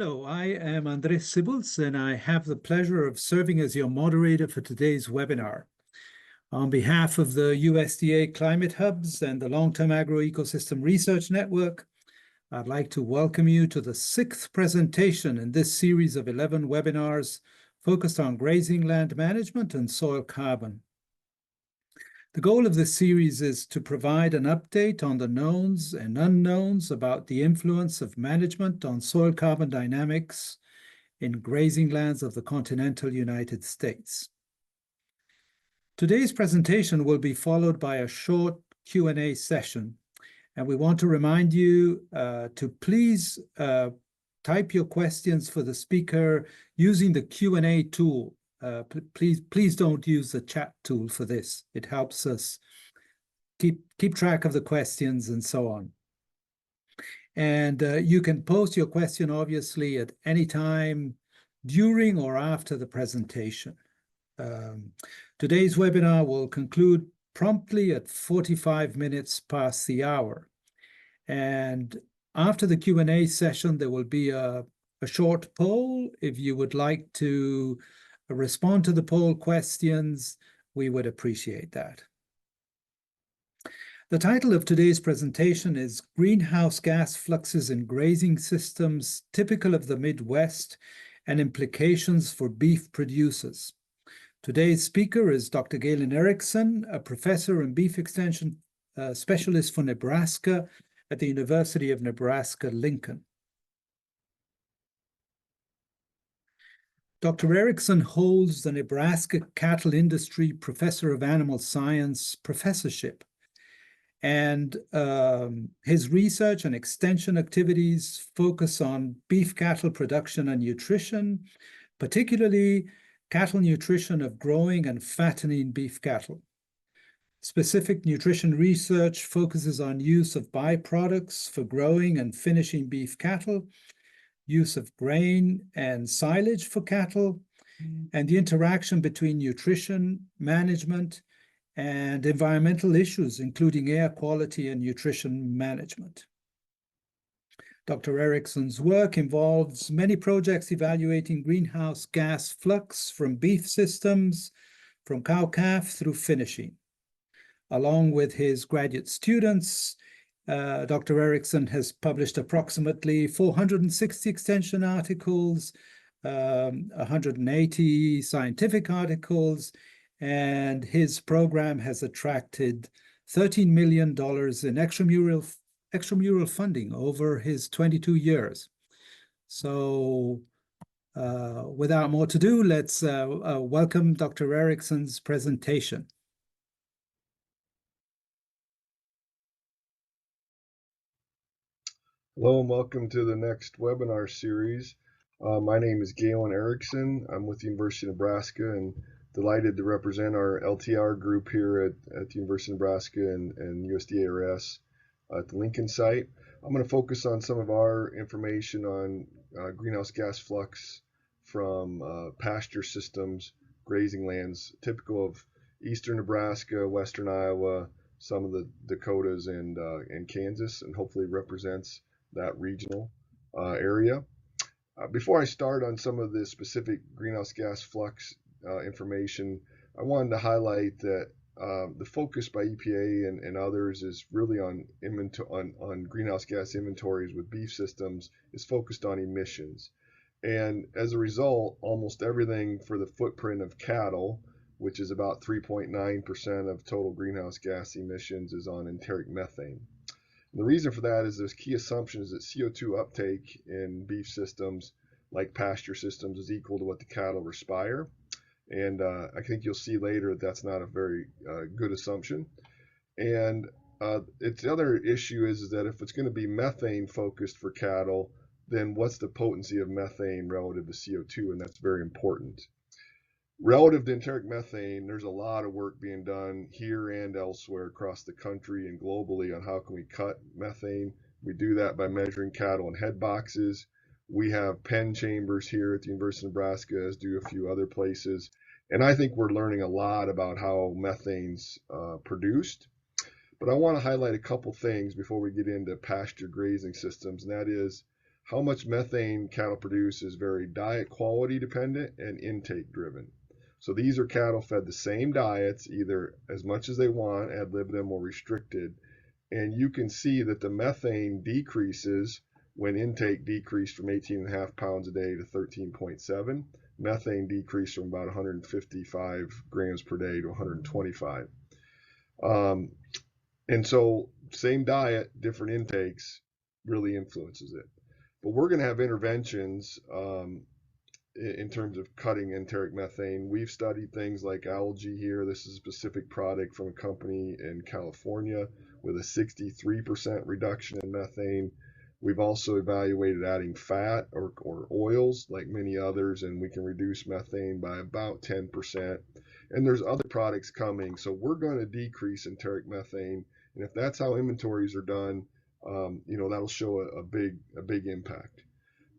Hello, I am Andres Sibils, and I have the pleasure of serving as your moderator for today's webinar. On behalf of the USDA Climate Hubs and the Long-Term Agroecosystem Research Network, I'd like to welcome you to the 6th presentation in this series of 11 webinars focused on grazing land management and soil carbon. The goal of this series is to provide an update on the knowns and unknowns about the influence of management on soil carbon dynamics in grazing lands of the continental United States. Today's presentation will be followed by a short Q&A session, and we want to remind you to please type your questions for the speaker using the Q&A tool. Please don't use the chat tool for this. It helps us keep track of the questions and so on. And you can post your question, obviously, at any time during or after the presentation. Today's webinar will conclude promptly at 45 minutes past the hour. And after the Q&A session, there will be a short poll. If you would like to respond to the poll questions, we would appreciate that. The title of today's presentation is Greenhouse Gas Fluxes in Grazing Systems Typical of the Midwest and Implications for Beef Producers. Today's speaker is Dr. Galen Erickson, a professor and beef extension specialist for Nebraska at the University of Nebraska-Lincoln. Dr. Erickson holds the Nebraska Cattle Industry Professor of Animal Science professorship, and his research and extension activities focus on beef cattle production and nutrition, particularly cattle nutrition of growing and fattening beef cattle. Specific nutrition research focuses on use of byproducts for growing and finishing beef cattle, use of grain and silage for cattle, and the interaction between nutrition management and environmental issues, including air quality and nutrition management. Dr. Erickson's work involves many projects evaluating greenhouse gas flux from beef systems, from cow-calf through finishing. Along with his graduate students, Dr. Erickson has published approximately 460 extension articles, 180 scientific articles, and his program has attracted $13 million in extramural funding over his 22 years. So without more to do, let's welcome Dr. Erickson's presentation. Hello and welcome to the next webinar series. My name is Galen Erickson. I'm with the University of Nebraska and delighted to represent our LTAR group here at the University of Nebraska and USDA-RS at the Lincoln site. I'm going to focus on some of our information on greenhouse gas flux from pasture systems, grazing lands, typical of eastern Nebraska, western Iowa, some of the Dakotas and Kansas, and hopefully represents that regional area. Before I start on some of the specific greenhouse gas flux information, I wanted to highlight that the focus by EPA and others is really on greenhouse gas inventories with beef systems is focused on emissions. And as a result, almost everything for the footprint of cattle, which is about 3.9% of total greenhouse gas emissions, is on enteric methane. And the reason for that is there's key assumptions that CO2 uptake in beef systems, like pasture systems, is equal to what the cattle respire. And I think you'll see later that that's not a very good assumption. And the other issue is that if it's going to be methane focused for cattle, then what's the potency of methane relative to CO2? And that's very important. Relative to enteric methane, there's a lot of work being done here and elsewhere across the country and globally on how can we cut methane. We do that by measuring cattle in head boxes. We have pen chambers here at the University of Nebraska, as do a few other places. And I think we're learning a lot about how methane's produced. But I want to highlight a couple things before we get into pasture grazing systems, and that is how much methane cattle produce is very diet quality dependent and intake driven. So these are cattle fed the same diets, either as much as they want, ad libitum, or restricted. And you can see that the methane decreases when intake decreased from 18.5 pounds a day to 13.7. Methane decreased from about 155 grams per day to 125. And so same diet, different intakes really influences it. But we're going to have interventions in terms of cutting enteric methane. We've studied things like algae here. This is a specific product from a company in California with a 63% reduction in methane. We've also evaluated adding fat or oils like many others, and we can reduce methane by about 10%. And there's other products coming. So we're going to decrease enteric methane. And if that's how inventories are done, that'll show a big impact.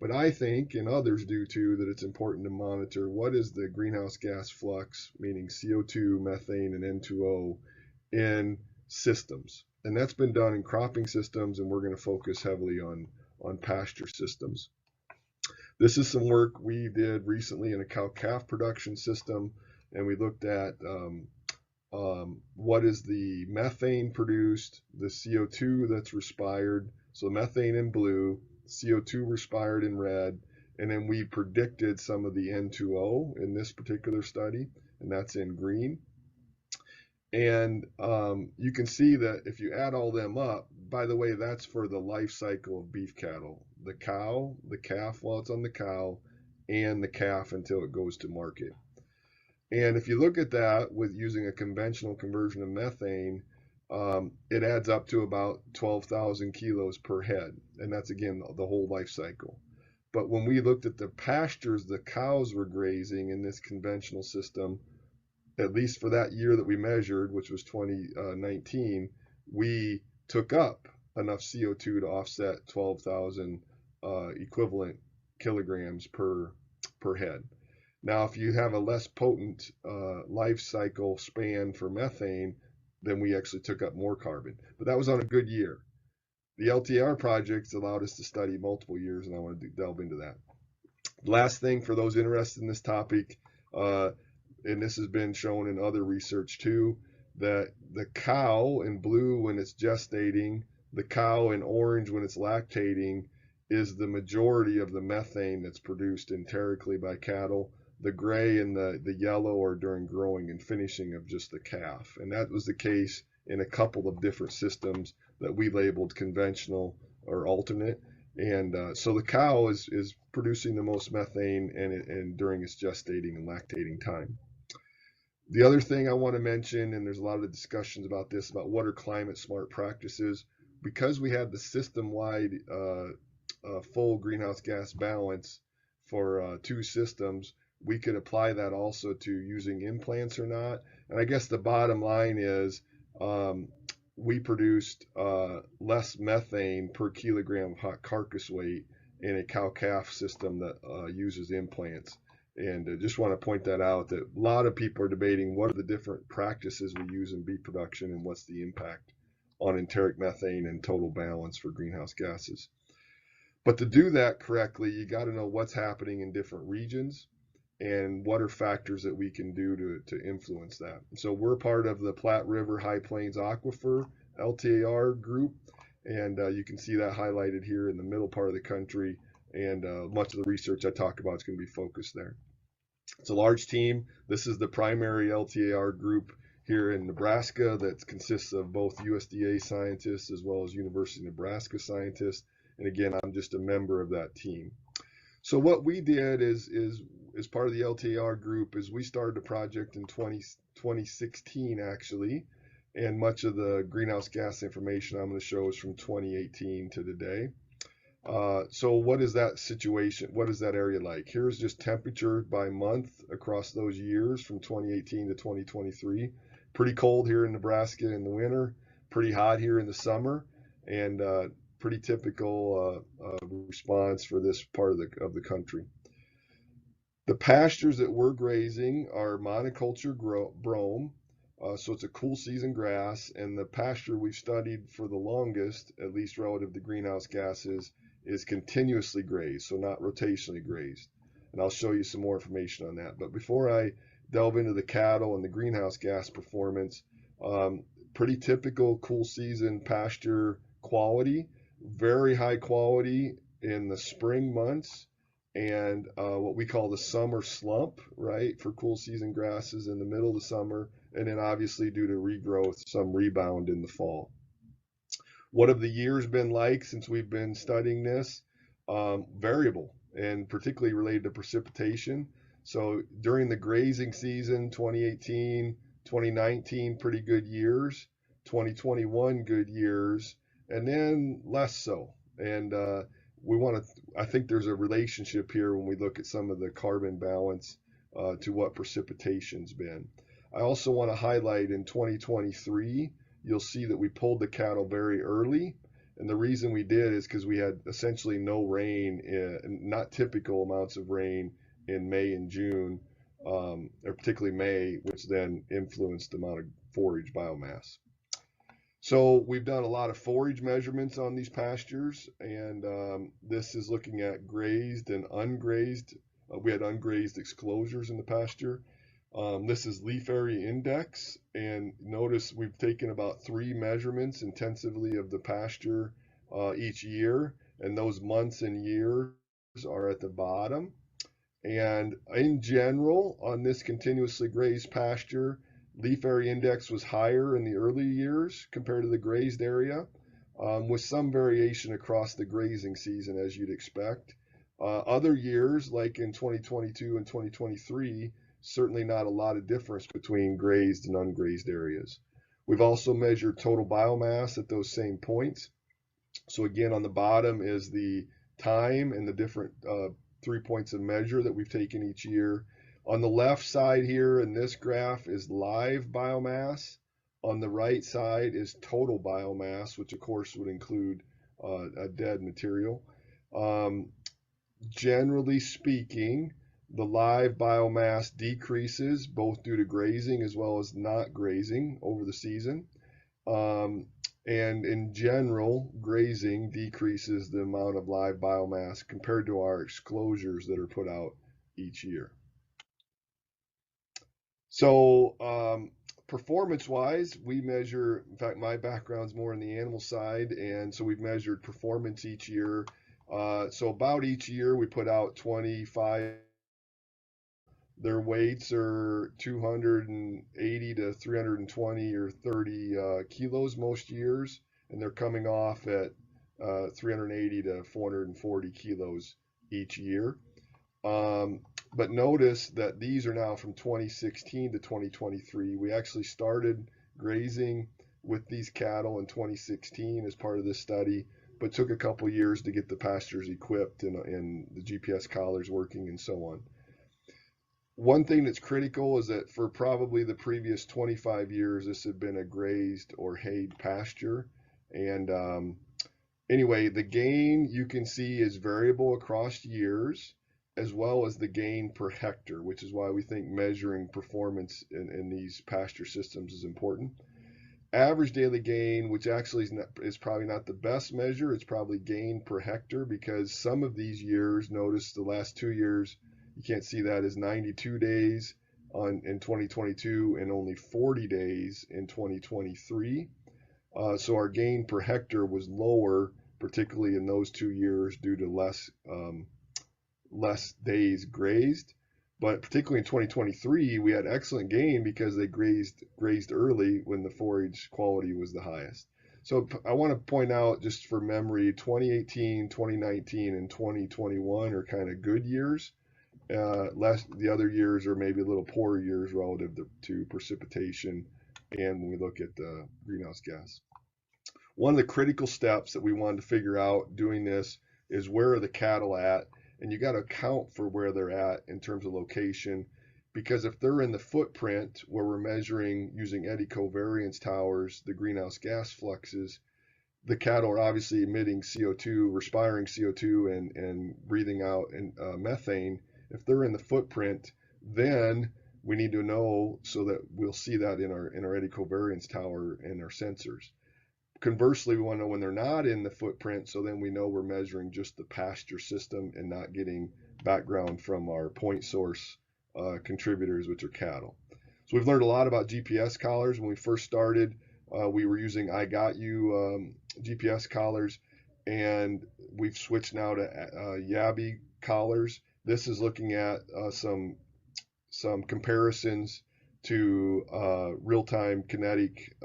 But I think, and others do too, that it's important to monitor what is the greenhouse gas flux, meaning CO2, methane, and N2O in systems. And that's been done in cropping systems, and we're going to focus heavily on pasture systems. This is some work we did recently in a cow-calf production system, and we looked at what is the methane produced, the CO2 that's respired, so methane in blue, CO2 respired in red, and then we predicted some of the N2O in this particular study, and that's in green. And you can see that if you add all them up, by the way, that's for the life cycle of beef cattle. The cow, the calf while it's on the cow, and the calf until it goes to market. And if you look at that with using a conventional conversion of methane, it adds up to about 12,000 kilos per head. And that's, again, the whole life cycle. But when we looked at the pastures the cows were grazing in this conventional system, at least for that year that we measured, which was 2019, we took up enough CO2 to offset 12,000 equivalent kilograms per head. Now, if you have a less potent life cycle span for methane, then we actually took up more carbon. But that was on a good year. The LTAR projects allowed us to study multiple years, and I want to delve into that. Last thing for those interested in this topic, and this has been shown in other research too, that the cow in blue when it's gestating, the cow in orange when it's lactating, is the majority of the methane that's produced enterically by cattle. The gray and the yellow are during growing and finishing of just the calf. And that was the case in a couple of different systems that we labeled conventional or alternate. And so the cow is producing the most methane and during its gestating and lactating time. The other thing I want to mention, and there's a lot of discussions about this, about what are climate smart practices, because we had the system-wide full greenhouse gas balance for 2 systems, we could apply that also to using implants or not. And I guess the bottom line is we produced less methane per kilogram of hot carcass weight in a cow-calf system that uses implants. And I just want to point that out, that a lot of people are debating what are the different practices we use in beef production and what's the impact on enteric methane and total balance for greenhouse gases. But to do that correctly, you got to know what's happening in different regions and what are factors that we can do to influence that. So we're part of the Platte River High Plains Aquifer LTAR group, and you can see that highlighted here in the middle part of the country, and much of the research I talk about is going to be focused there. It's a large team. This is the primary LTAR group here in Nebraska that consists of both USDA scientists as well as University of Nebraska scientists. And again, I'm just a member of that team. So what we did is as part of the LTAR group is we started a project in 2016 actually, and much of the greenhouse gas information I'm going to show is from 2018 to today. So what is that situation? What is that area like? Here's just temperature by month across those years from 2018 to 2023. Pretty cold here in Nebraska in the winter, pretty hot here in the summer, and pretty typical response for this part of the country. The pastures that we're grazing are monoculture brome, so it's a cool season grass, and the pasture we've studied for the longest, at least relative to greenhouse gases, is continuously grazed, so not rotationally grazed. And I'll show you some more information on that. But before I delve into the cattle and the greenhouse gas performance, pretty typical cool season pasture quality, very high quality in the spring months, and what we call the summer slump, right, for cool season grasses in the middle of the summer, and then obviously due to regrowth, some rebound in the fall. What have the years been like since we've been studying this? Variable, and particularly related to precipitation. So during the grazing season, 2018, 2019, pretty good years, 2021, good years, and then less so. And I think there's a relationship here when we look at some of the carbon balance to what precipitation's been. I also want to highlight in 2023, you'll see that we pulled the cattle very early. And the reason we did is because we had essentially no rain, not typical amounts of rain in May and June, or particularly May, which then influenced the amount of forage biomass. So we've done a lot of forage measurements on these pastures, and this is looking at grazed and ungrazed. We had ungrazed exclosures in the pasture. This is leaf area index, and notice we've taken about 3 measurements intensively of the pasture each year, and those months and years are at the bottom. And in general, on this continuously grazed pasture, leaf area index was higher in the early years compared to the grazed area, with some variation across the grazing season, as you'd expect. Other years, like in 2022 and 2023, certainly not a lot of difference between grazed and ungrazed areas. We've also measured total biomass at those same points. So again, on the bottom is the time and the different 3 points of measure that we've taken each year. On the left side here in this graph is live biomass. On the right side is total biomass, which of course would include a dead material. Generally speaking, the live biomass decreases both due to grazing as well as not grazing over the season. And in general, grazing decreases the amount of live biomass compared to our exclosures that are put out each year. So performance-wise, we measure, in fact, my background's more on the animal side, and so we've measured performance each year. So about each year, we put out 25. Their weights are 280 to 320 or 30 kilos most years, and they're coming off at 380 to 440 kilos each year. But notice that these are now from 2016 to 2023. We actually started grazing with these cattle in 2016 as part of this study, but took a couple years to get the pastures equipped and the GPS collars working and so on. One thing that's critical is that for probably the previous 25 years, this had been a grazed or hayed pasture. And anyway, the gain you can see is variable across years, as well as the gain per hectare, which is why we think measuring performance in these pasture systems is important. Average daily gain, which actually is probably not the best measure, it's probably gain per hectare, because some of these years, notice the last 2 years, you can't see that as 92 days in 2022 and only 40 days in 2023. So our gain per hectare was lower, particularly in those 2 years due to less days grazed. But particularly in 2023, we had excellent gain because they grazed early when the forage quality was the highest. So I want to point out, just for memory, 2018, 2019, and 2021 are kind of good years. The other years are maybe a little poorer years relative to precipitation and when we look at the greenhouse gas. One of the critical steps that we wanted to figure out doing this is where are the cattle at, and you got to account for where they're at in terms of location, because if they're in the footprint where we're measuring using eddy covariance towers, the greenhouse gas fluxes, the cattle are obviously emitting CO2, respiring CO2 and breathing out methane. If they're in the footprint, then we need to know so that we'll see that in our eddy covariance tower and our sensors. conversely, we want to know when they're not in the footprint, so then we know we're measuring just the pasture system and not getting background from our point source contributors, which are cattle. So we've learned a lot about GPS collars. When we first started, we were using I Got You GPS collars, and we've switched now to Yabby collars. This is looking at some comparisons to real-time kinetic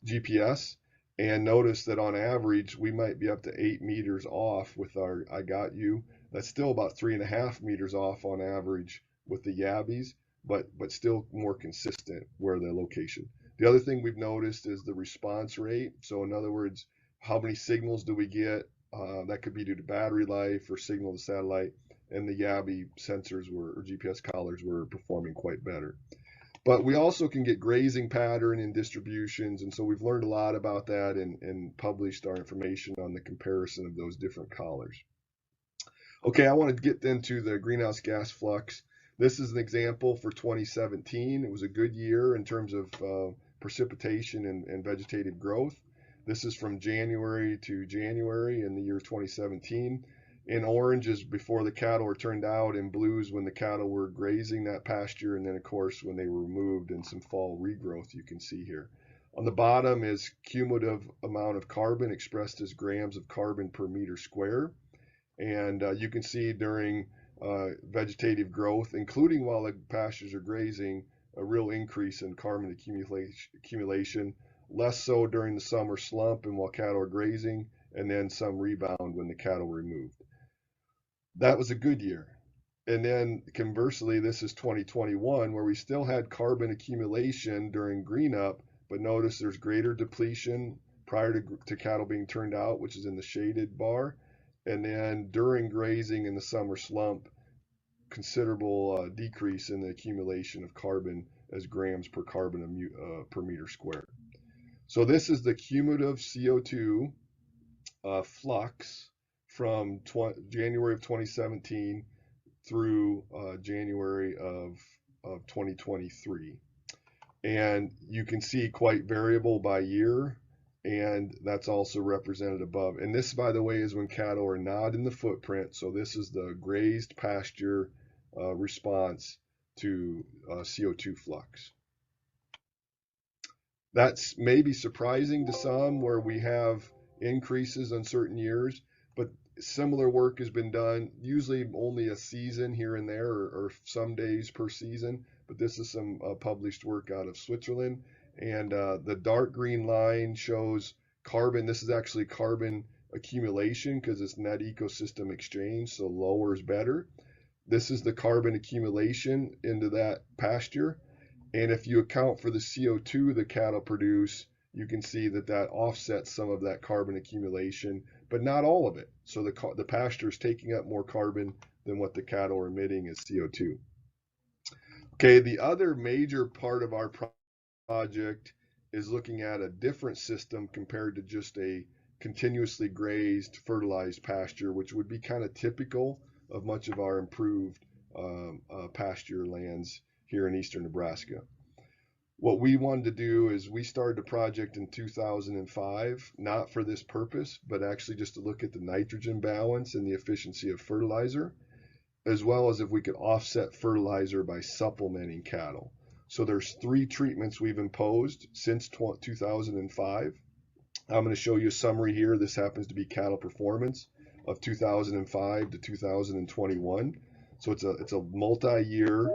GPS, and notice that on average we might be up to 8 meters off with our I Got You. That's still about 3.5 meters off on average with the Yabbies, but still more consistent where the location. The other thing we've noticed is the response rate. So in other words, how many signals do we get? That could be due to battery life or signal to satellite, and the Yabby sensors or GPS collars were performing quite better. But we also can get grazing pattern and distributions, and so we've learned a lot about that and published our information on the comparison of those different collars. Okay, I want to get into the greenhouse gas flux. This is an example for 2017. It was a good year in terms of precipitation and vegetative growth. This is from January to January in the year 2017. In orange is before the cattle were turned out, in blue is when the cattle were grazing that pasture, and then of course when they were removed, and some fall regrowth you can see here. On the bottom is cumulative amount of carbon expressed as grams of carbon per meter square. And you can see during vegetative growth, including while the pastures are grazing, a real increase in carbon accumulation, less so during the summer slump and while cattle are grazing, and then some rebound when the cattle were removed. That was a good year. And then conversely, this is 2021, where we still had carbon accumulation during green up, but notice there's greater depletion prior to cattle being turned out, which is in the shaded bar. And then during grazing in the summer slump, considerable decrease in the accumulation of carbon as grams per carbon per meter squared. So this is the cumulative CO2 flux from January of 2017 through January of 2023. And you can see quite variable by year, and that's also represented above. And this, by the way, is when cattle are not in the footprint. So this is the grazed pasture response to CO2 flux. That's maybe surprising to some where we have increases on certain years, but similar work has been done, usually only a season here and there, or some days per season, but this is some published work out of Switzerland. And the dark green line shows carbon. This is actually carbon accumulation because it's net ecosystem exchange, so lower is better. This is the carbon accumulation into that pasture. And if you account for the CO2 the cattle produce, you can see that that offsets some of that carbon accumulation, but not all of it. So the pasture is taking up more carbon than what the cattle are emitting as CO2. Okay, the other major part of our project is looking at a different system compared to just a continuously grazed, fertilized pasture, which would be kind of typical of much of our improved pasture lands here in eastern Nebraska. What we wanted to do is we started a project in 2005, not for this purpose, but actually just to look at the nitrogen balance and the efficiency of fertilizer, as well as if we could offset fertilizer by supplementing cattle. So there's 3 treatments we've imposed since 2005. I'm going to show you a summary here. This happens to be cattle performance of 2005 to 2021. So it's a multi-year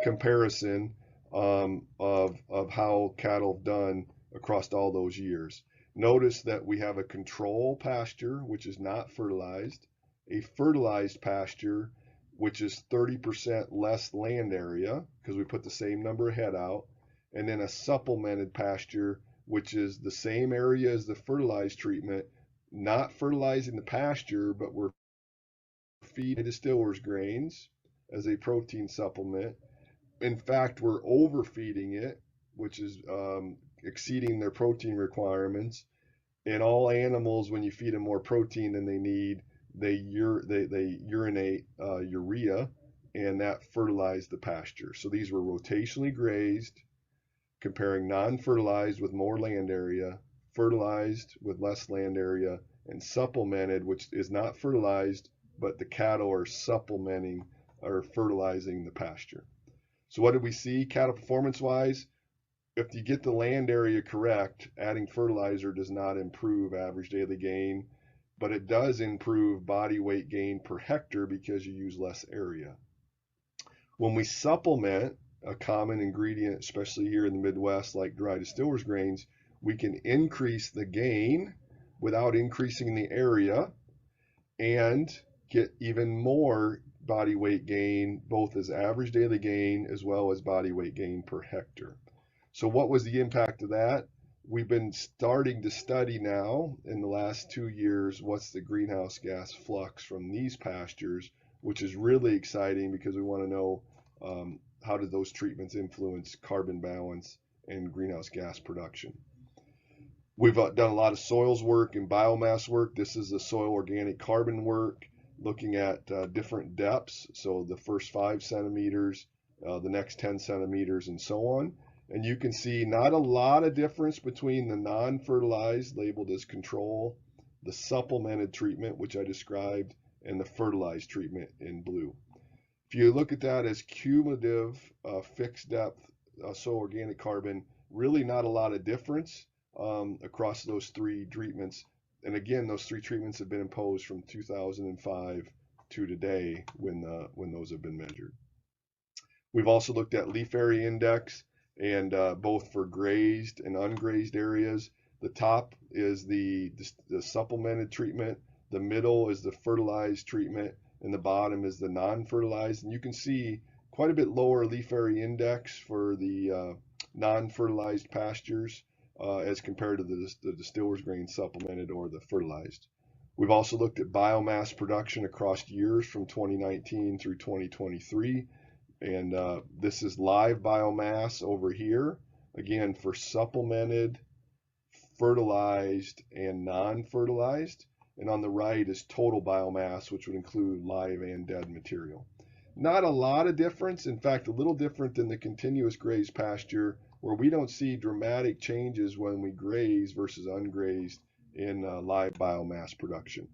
comparison of how cattle have done across all those years. Notice that we have a control pasture, which is not fertilized, a fertilized pasture, which is 30% less land area because we put the same number of head out, and then a supplemented pasture, which is the same area as the fertilized treatment, not fertilizing the pasture, but we're feeding distillers grains as a protein supplement. In fact, we're overfeeding it, which is exceeding their protein requirements. And all animals, when you feed them more protein than they need, they urinate urea, and that fertilized the pasture. So these were rotationally grazed, comparing non-fertilized with more land area, fertilized with less land area, and supplemented, which is not fertilized, but the cattle are supplementing or fertilizing the pasture. So what did we see cattle performance-wise? If you get the land area correct, adding fertilizer does not improve average daily gain, but it does improve body weight gain per hectare because you use less area. When we supplement a common ingredient, especially here in the Midwest, like dry distillers grains, we can increase the gain without increasing the area and get even more body weight gain, both as average daily gain as well as body weight gain per hectare. So what was the impact of that? We've been starting to study now in the last 2 years what's the greenhouse gas flux from these pastures, which is really exciting because we want to know how do those treatments influence carbon balance and greenhouse gas production. We've done a lot of soils work and biomass work. This is the soil organic carbon work, looking at different depths. So the first 5 centimeters, the next 10 centimeters, and so on. And you can see not a lot of difference between the non-fertilized, labeled as control, the supplemented treatment, which I described, and the fertilized treatment in blue. If you look at that as cumulative fixed depth soil organic carbon, really not a lot of difference across those 3 treatments. And again, those 3 treatments have been imposed from 2005 to today when those have been measured. We've also looked at leaf area index, and both for grazed and ungrazed areas. The top is the supplemented treatment, the middle is the fertilized treatment, and the bottom is the non-fertilized. And you can see quite a bit lower leaf area index for the non-fertilized pastures as compared to the distillers grain supplemented or the fertilized. We've also looked at biomass production across years from 2019 through 2023. And this is live biomass over here, again, for supplemented, fertilized, and non-fertilized. And on the right is total biomass, which would include live and dead material. Not a lot of difference. In fact, a little different than the continuous graze pasture, where we don't see dramatic changes when we graze versus ungrazed in live biomass production.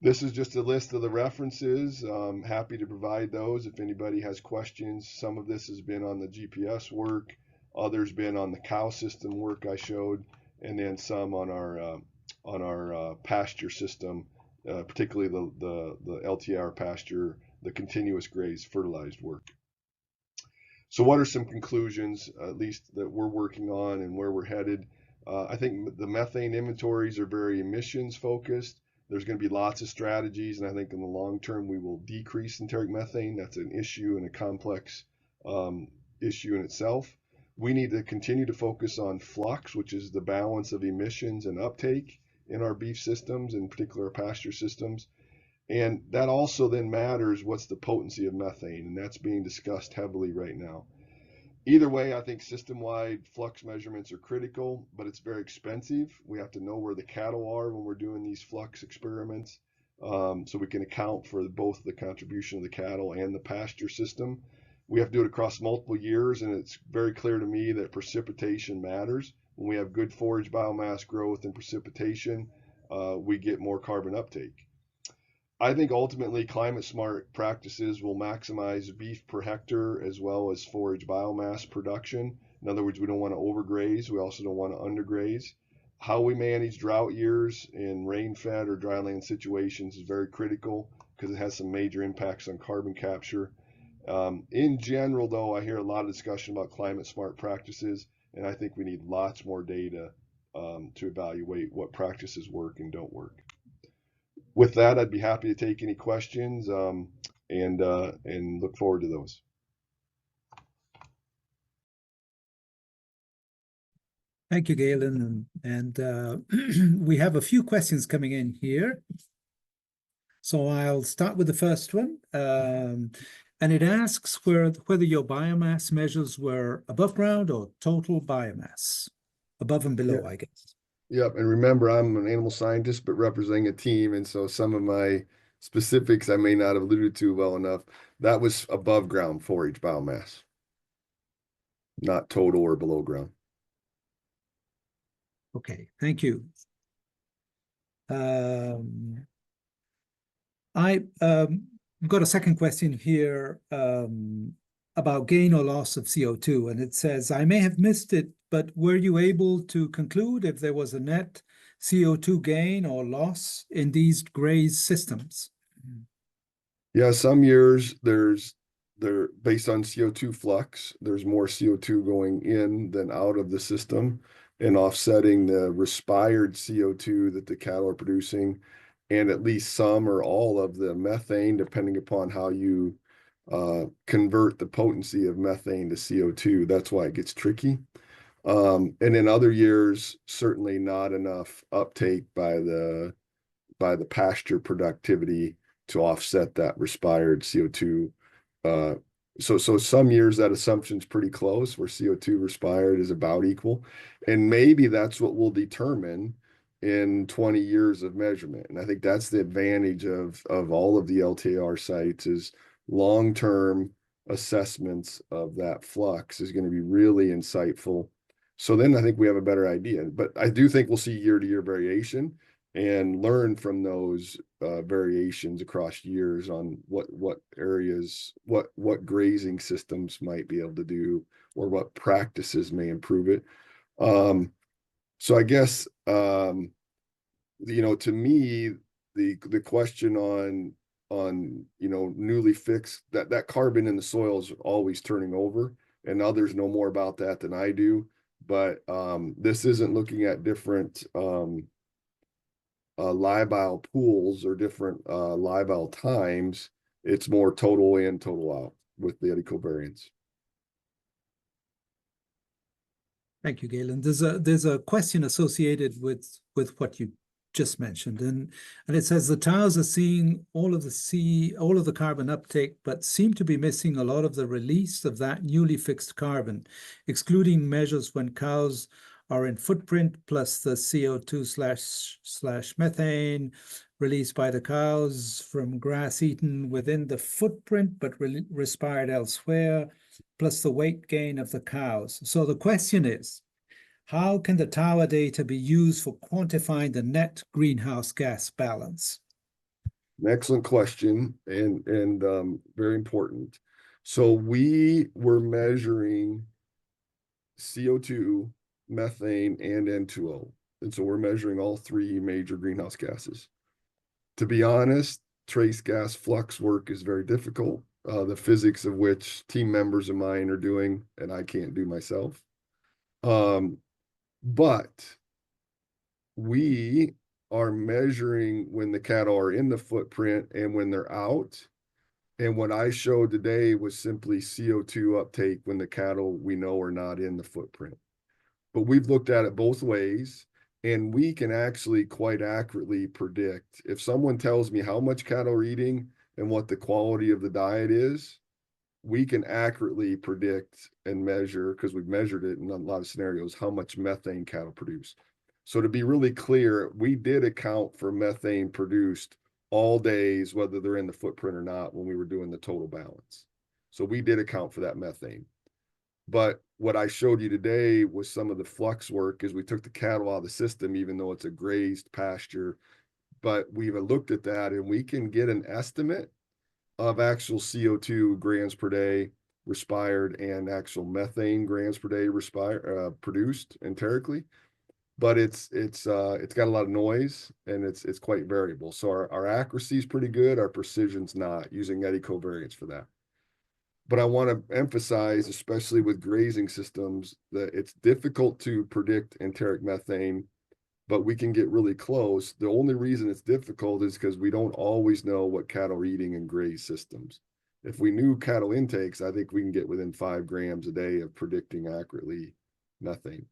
This is just a list of the references. I'm happy to provide those if anybody has questions. Some of this has been on the GPS work, others been on the cow system work I showed, and then some on our pasture system, particularly the LTAR pasture, the continuous graze fertilized work. So what are some conclusions, at least that we're working on and where we're headed? I think the methane inventories are very emissions focused. There's going to be lots of strategies, and I think in the long term we will decrease enteric methane. That's an issue and a complex issue in itself. We need to continue to focus on flux, which is the balance of emissions and uptake in our beef systems, in particular our pasture systems. And that also then matters what's the potency of methane, and that's being discussed heavily right now. Either way, I think system-wide flux measurements are critical, but it's very expensive. We have to know where the cattle are when we're doing these flux experiments, so we can account for both the contribution of the cattle and the pasture system. We have to do it across multiple years, and it's very clear to me that precipitation matters. When we have good forage biomass growth and precipitation, we get more carbon uptake. I think ultimately climate smart practices will maximize beef per hectare as well as forage biomass production. In other words, we don't want to overgraze. We also don't want to undergraze. How we manage drought years in rain-fed or dryland situations is very critical because it has some major impacts on carbon capture. In general, though, I hear a lot of discussion about climate smart practices, and I think we need lots more data to evaluate what practices work and don't work. With that, I'd be happy to take any questions and look forward to those. Thank you, Galen. And we have a few questions coming in here. So I'll start with the first one. And it asks whether your biomass measures were above ground or total biomass, above and below, I guess. Yep, and remember, I'm an animal scientist, but representing a team, and so some of my specifics I may not have alluded to well enough. That was above ground forage biomass. not total or below ground. Okay, thank you. I've got a second question here about gain or loss of CO2, and it says, I may have missed it, but were you able to conclude if there was a net CO2 gain or loss in these grazed systems? Yeah, some years they're based on CO2 flux. There's more CO2 going in than out of the system and offsetting the respired CO2 that the cattle are producing, and at least some or all of the methane, depending upon how you convert the potency of methane to CO2. That's why it gets tricky. And in other years, certainly not enough uptake by the pasture productivity to offset that respired CO2. So some years that assumption's pretty close, where CO2 respired is about equal. And maybe that's what will determine in 20 years of measurement. And I think that's the advantage of all of the LTAR sites is long-term assessments of that flux is going to be really insightful. So then I think we have a better idea. But I do think we'll see year-to-year variation and learn from those variations across years on what areas, what grazing systems might be able to do, or what practices may improve it. So I guess to me, the question on newly fixed, that carbon in the soil is always turning over, and others know more about that than I do. But this isn't looking at different labile pools or different labile times. It's more total in, total out with the eddy covariance. Thank you, Galen. There's a question associated with what you just mentioned, and it says the TARs are seeing all of the carbon uptake, but seem to be missing a lot of the release of that newly fixed carbon, excluding measures when cows are in footprint plus the CO2 / methane released by the cows from grass eaten within the footprint, but respired elsewhere, plus the weight gain of the cows. So the question is, how can the TAR data be used for quantifying the net greenhouse gas balance? An excellent question, and very important. So we were measuring CO2, methane, and N2O. And so we're measuring all three major greenhouse gases. To be honest, trace gas flux work is very difficult, the physics of which team members of mine are doing, and I can't do myself. But we are measuring when the cattle are in the footprint and when they're out. And what I showed today was simply CO2 uptake when the cattle we know are not in the footprint. But we've looked at it both ways, and we can actually quite accurately predict. If someone tells me how much cattle are eating and what the quality of the diet is, we can accurately predict and measure, because we've measured it in a lot of scenarios, how much methane cattle produce. So to be really clear, we did account for methane produced all days, whether they're in the footprint or not, when we were doing the total balance. So we did account for that methane. But what I showed you today was some of the flux work, is we took the cattle out of the system, even though it's a grazed pasture. But we've looked at that, and we can get an estimate of actual CO2 grams per day respired and actual methane grams per day produced enterically. But it's got a lot of noise, and it's quite variable. So our accuracy is pretty good. Our precision's not, using eddy covariance for that. But I want to emphasize, especially with grazing systems, that it's difficult to predict enteric methane, but we can get really close. The only reason it's difficult is because we don't always know what cattle are eating in graze systems. If we knew cattle intakes, I think we can get within 5 grams a day of predicting accurately methane.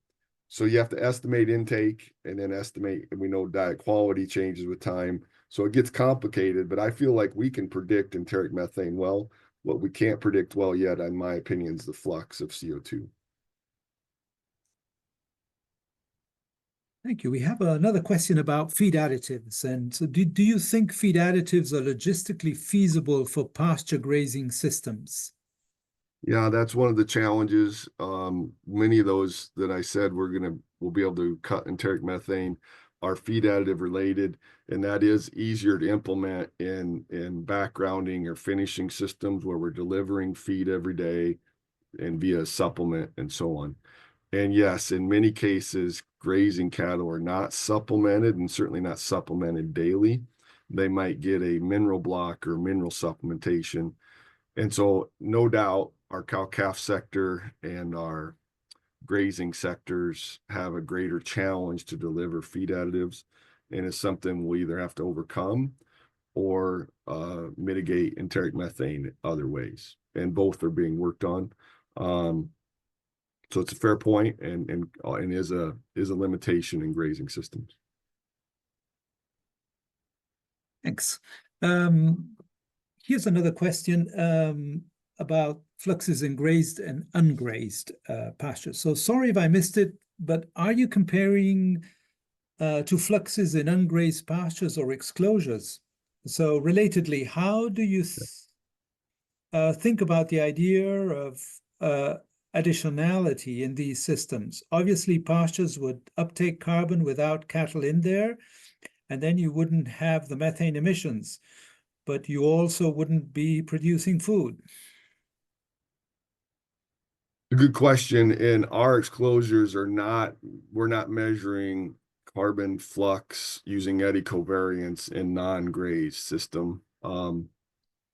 So you have to estimate intake and then estimate, and we know diet quality changes with time. So it gets complicated, but I feel like we can predict enteric methane well. What we can't predict well yet, in my opinion, is the flux of CO2. Thank you. We have another question about feed additives. And so do you think feed additives are logistically feasible for pasture grazing systems? Yeah, that's one of the challenges. Many of those that I said we'll be able to cut enteric methane are feed additive related, and that is easier to implement in backgrounding or finishing systems where we're delivering feed every day and via supplement and so on. And yes, in many cases, grazing cattle are not supplemented and certainly not supplemented daily. They might get a mineral block or mineral supplementation. And so, no doubt, our cow-calf sector and our grazing sectors have a greater challenge to deliver feed additives, and it's something we'll either have to overcome or mitigate enteric methane other ways. And both are being worked on. So it's a fair point, and is a limitation in grazing systems. Thanks. Here's another question about fluxes in grazed and ungrazed pastures. So sorry if I missed it, but are you comparing to fluxes in ungrazed pastures or exclosures? So relatedly, how do you think about the idea of additionality in these systems? Obviously, pastures would uptake carbon without cattle in there, and then you wouldn't have the methane emissions, but you also wouldn't be producing food. A good question. And our exclosures we're not measuring carbon flux using eddy covariance in non-grazed system.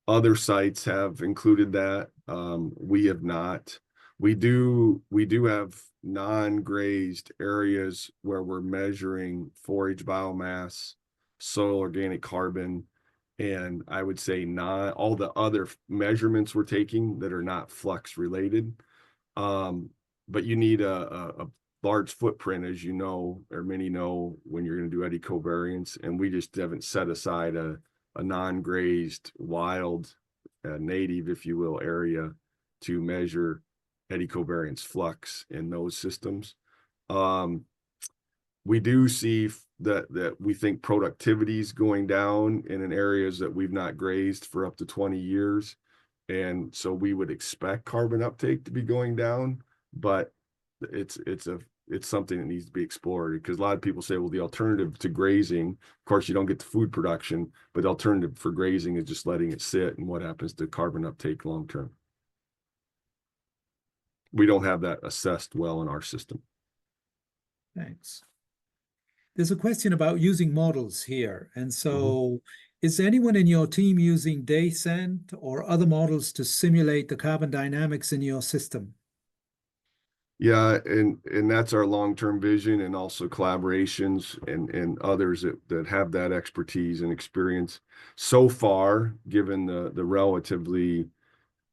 Other sites have included that. We have not. We do have non-grazed areas where we're measuring forage biomass, soil organic carbon, and I would say not all the other measurements we're taking that are not flux related. But you need a large footprint, as you know, or many know, when you're going to do eddy covariance, and we just haven't set aside a non-grazed wild native, if you will, area to measure eddy covariance flux in those systems. We do see that we think productivity is going down in areas that we've not grazed for up to 20 years. And so we would expect carbon uptake to be going down, but it's something that needs to be explored, because a lot of people say, well, the alternative to grazing, of course, you don't get the food production, but the alternative for grazing is just letting it sit. And what happens to carbon uptake long term? We don't have that assessed well in our system. Thanks. There's a question about using models here. And so is anyone in your team using DayCent or other models to simulate the carbon dynamics in your system? Yeah, and that's our long-term vision, and also collaborations and others that have that expertise and experience. So far, given the relatively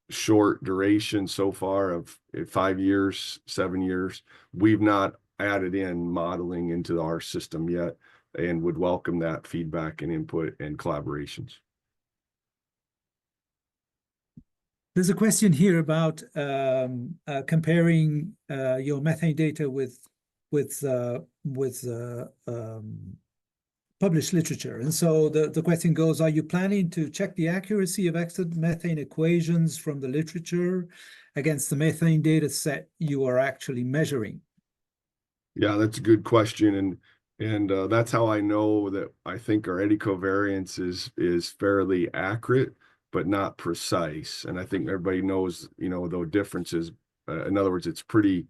short duration so far of 5 years, 7 years, we've not added in modeling into our system yet, and would welcome that feedback and input and collaborations. There's a question here about comparing your methane data with published literature. And so the question goes, are you planning to check the accuracy of exit methane equations from the literature against the methane data set you are actually measuring? Yeah, that's a good question. And that's how I know that I think our eddy covariance is fairly accurate, but not precise. And I think everybody knows, the differences. In other words, it's pretty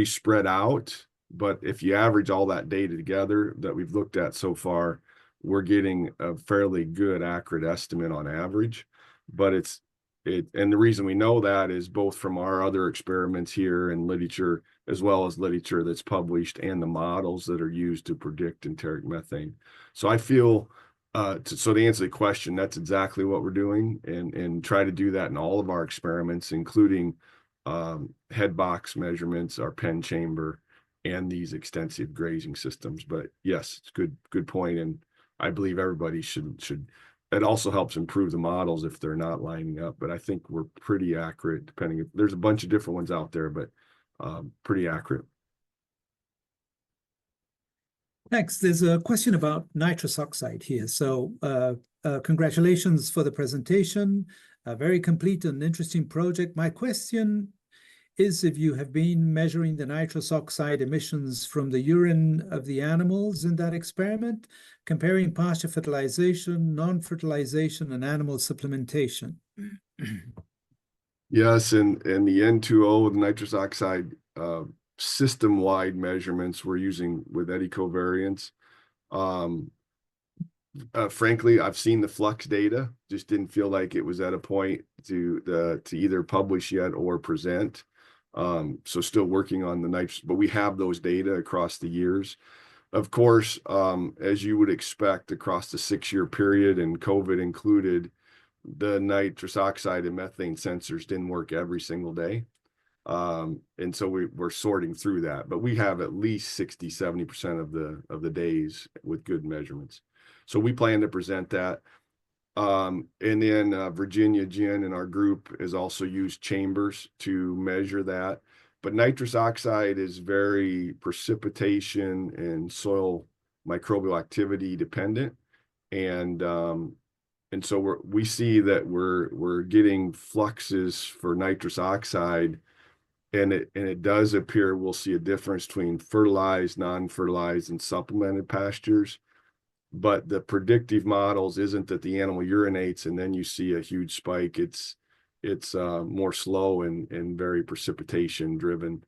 spread out. But if you average all that data together that we've looked at so far, we're getting a fairly good, accurate estimate on average. But and the reason we know that is both from our other experiments here and literature, as well as literature that's published and the models that are used to predict enteric methane. So I feel, so to answer the question, that's exactly what we're doing, and try to do that in all of our experiments, including head box measurements, our pen chamber, and these extensive grazing systems. But yes, it's good point, and I believe everybody should. It also helps improve the models if they're not lining up. But I think we're pretty accurate, depending if there's a bunch of different ones out there, but pretty accurate. Thanks. There's a question about nitrous oxide here. So congratulations for the presentation. A very complete and interesting project. My question is if you have been measuring the nitrous oxide emissions from the urine of the animals in that experiment, comparing pasture fertilization, non-fertilization, and animal supplementation. Yes, and the N2O, the nitrous oxide system-wide measurements we're using with eddy covariance. Frankly, I've seen the flux data, just didn't feel like it was at a point to either publish yet or present. So still working on the nitrous, but we have those data across the years. Of course, as you would expect across the 6-year period and COVID included, the nitrous oxide and methane sensors didn't work every single day. And so we're sorting through that, but we have at least 60-70% of the days with good measurements. So we plan to present that. And then Virginia Jen and our group has also used chambers to measure that. But nitrous oxide is very precipitation and soil microbial activity dependent. And so we see that we're getting fluxes for nitrous oxide, and it does appear we'll see a difference between fertilized, non-fertilized, and supplemented pastures. But the predictive models isn't that the animal urinates and then you see a huge spike. It's more slow and very precipitation driven,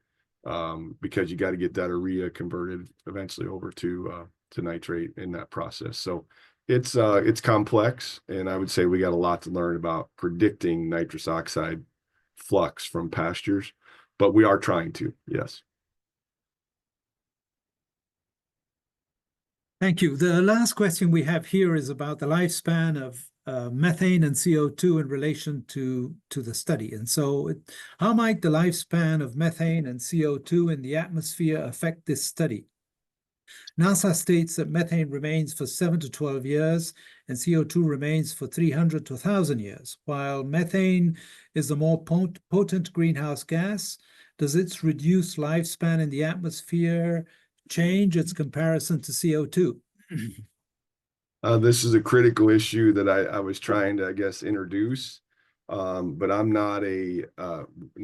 because you got to get that urea converted eventually over to nitrate in that process. So it's complex, and I would say we got a lot to learn about predicting nitrous oxide flux from pastures, but we are trying to, yes. Thank you. The last question we have here is about the lifespan of methane and CO2 in relation to the study. And so how might the lifespan of methane and CO2 in the atmosphere affect this study? NASA states that methane remains for 7 to 12 years and CO2 remains for 300 to 1,000 years. While methane is the more potent greenhouse gas, does its reduced lifespan in the atmosphere change its comparison to CO2? This is a critical issue that I was trying to, I guess, introduce, but I'm not an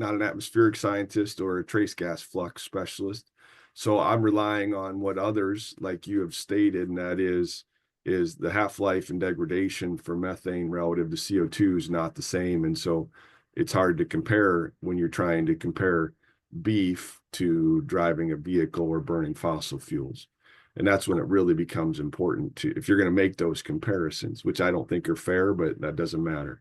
atmospheric scientist or a trace gas flux specialist. So I'm relying on what others like you have stated, and that is the half-life and degradation for methane relative to CO2 is not the same. And so it's hard to compare when you're trying to compare beef to driving a vehicle or burning fossil fuels. And that's when it really becomes important to, if you're going to make those comparisons, which I don't think are fair, but that doesn't matter.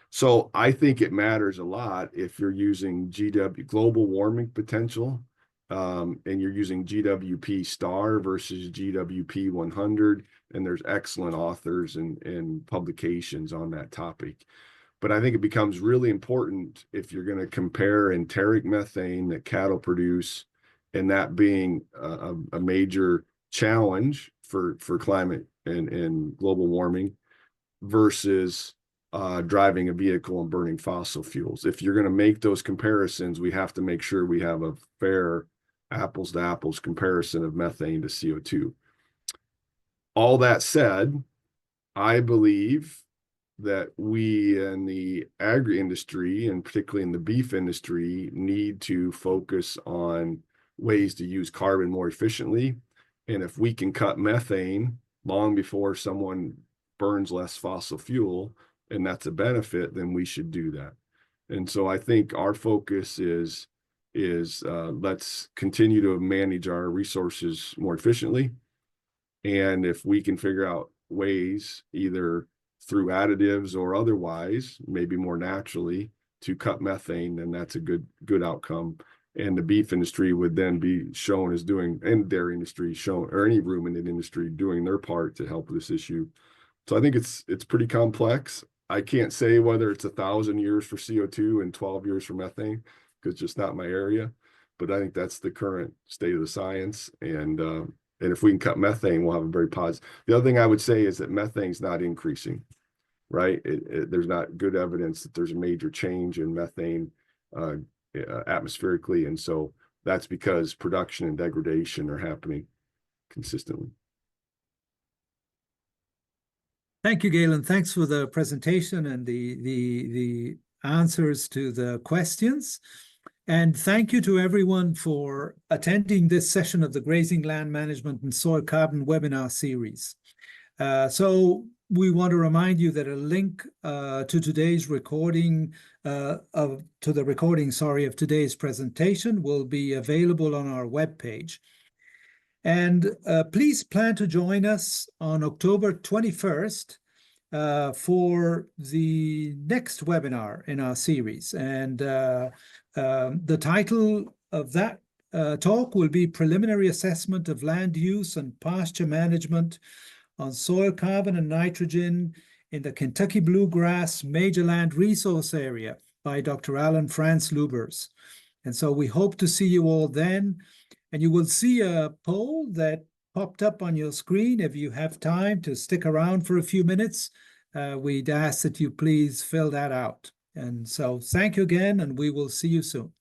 So I think it matters a lot if you're using GW, global warming potential, and you're using GWP star versus GWP 100, and there's excellent authors and publications on that topic. But I think it becomes really important if you're going to compare enteric methane that cattle produce, and that being a major challenge for climate and global warming versus driving a vehicle and burning fossil fuels. If you're going to make those comparisons, we have to make sure we have a fair apples to apples comparison of methane to CO2. All that said, I believe that we in the agri industry, and particularly in the beef industry, need to focus on ways to use carbon more efficiently. And if we can cut methane long before someone burns less fossil fuel, and that's a benefit, then we should do that. And so I think our focus is let's continue to manage our resources more efficiently. And if we can figure out ways, either through additives or otherwise, maybe more naturally, to cut methane, then that's a good outcome. And the beef industry would then be shown as doing, and dairy industry shown, or any ruminant industry doing their part to help with this issue. So I think it's pretty complex. I can't say whether it's 1,000 years for CO2 and 12 years for methane, because it's just not my area. But I think that's the current state of the science. And if we can cut methane, we'll have a very positive. The other thing I would say is that methane's not increasing, right? There's not good evidence that there's a major change in methane atmospherically. And so that's because production and degradation are happening consistently. Thank you, Galen. Thanks for the presentation and the answers to the questions. And thank you to everyone for attending this session of the Grazing Land Management and Soil Carbon webinar series. So we want to remind you that a link to today's recording of today's presentation will be available on our webpage. And please plan to join us on October 21st for the next webinar in our series. And the title of that talk will be Preliminary Assessment of Land Use and Pasture Management on Soil Carbon and Nitrogen in the Kentucky Bluegrass Major Land Resource Area by Dr. Alan Franz Lubers. And so we hope to see you all then. And you will see a poll that popped up on your screen. If you have time to stick around for a few minutes, we'd ask that you please fill that out. And so thank you again, and we will see you soon.